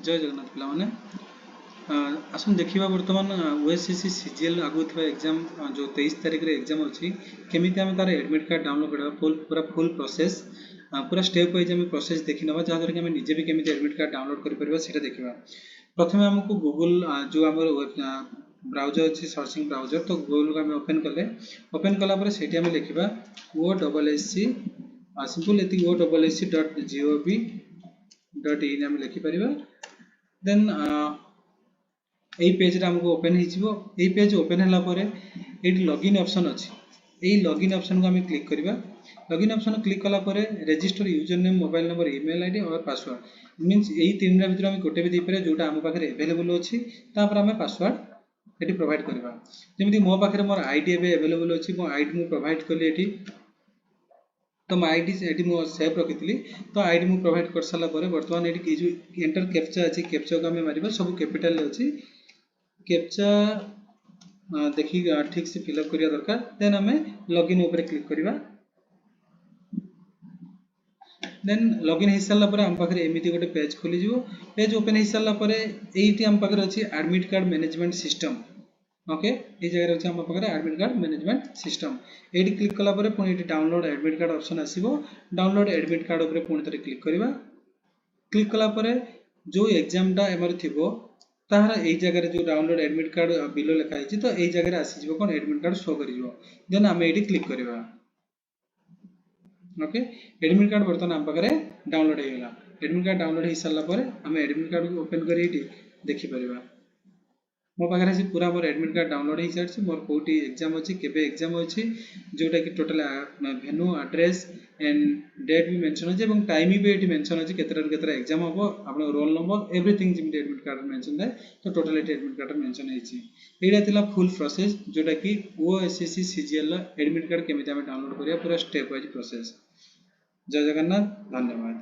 जय जगन्नाथ पिला माने आसन देखिबा वर्तमान ओएससीसी सीजीएल आगु थवा एग्जाम जो 23 तारिख रे एग्जाम अछि केमिति हम तार एडमिट कार्ड डाउनलोड करबा पूरा फुल प्रोसेस पूरा स्टेप वाइज हम प्रोसेस देखि नबा जहा कि हम निजे भी केमिति एडमिट कार्ड डाउनलोड करि परबा सेटा देखिबा। प्रथमे हमको गूगल जो हमर ब्राउजर अछि सर्चिंग ब्राउजर तो गूगल को हम ओपन कला पर सेठी हम लिखिबा OSSC सिंपल एति OSSC.gov.in हम लिखि परबा। देन यही पेज रे हमको ओपन हो पेज ओपन होला परे एटी लॉगिन ऑप्शन अछि एही लॉगिन ऑप्शन को हम क्लिक करबा। लॉगिन ऑप्शन क्लिक कला परे register user name mobile number email ID और पासवर्ड मींस एही तीन रा भीतर हम गोटे भी दे पारे जोटा हम पाखरे अवेलेबल अछि तापर हम पासवर्ड एटी प्रोवाइड करबा। जेमिति मो पाखरे मोर आईडी एबे अवेलेबल अछि मो आईडी मु प्रोवाइड करली एटी तो मो आईडी एटी मो सेव रखितली तो आईडी मु प्रोवाइड कर साला परे वर्तमान एटी जो एंटर कैप्चा अछि कैप्चा को हम मारिबा सब कैपिटल ले अछि कैप्चा देखि ठीक से फिलअप करिया दरकार। देन हमें लॉगिन ऊपर क्लिक करिबा। देन लॉगिन हो सारा पर हम पाखरे एमिति गोटे पेज खोली जिवो पेज ओपन हो सारा पर एठी हम पाखरे अछि admit card management system okay ए जगह अछि हम पाखरे एडमिट कार्ड मैनेजमेंट सिस्टम एठी क्लिक कला पर पुनी एठी डाउनलोड एडमिट कार्ड ऑप्शन आसीबो डाउनलोड एडमिट कार्ड ऊपर पुनी तरे क्लिक करिबा। क्लिक कला पर जो एग्जाम टा एमर थिबो ताहार एई जगह जो डाउनलोड एडमिट कार्ड बिलो लिखा है तो एई जगह आसी जिवो कोन एडमिट कार्ड शो करि जिवो देन हम एठी क्लिक करिबा। ओके एडमिट कार्ड बर्तन हम पाखरे डाउनलोड हो गला। एडमिट कार्ड डाउनलोड हो सारा पर हम एडमिट कार्ड को ओपन करी एठी देखि परिबा। मो पाखरे से पूरा मोर एडमिट कार्ड डाउनलोड हो सारछि मोर कोठी एग्जाम अछि केबे एग्जाम अछि जोटा कि total venue address and date भी मेंशन अछि एवं टाइम भी एठी मेंशन अछि केतरा एग्जाम हबो आपन roll number everything gym admit card mention है तो टोटल एठी एडमिट कार्ड मेंशन हेछि। एटा थिला फुल प्रोसेस जोटा कि ओएससीसी सीजीएल एडमिट कार्ड केमिति हम डाउनलोड करिया पूरा स्टेप वाइज प्रोसेस। जय जगन्नाथ धन्यवाद।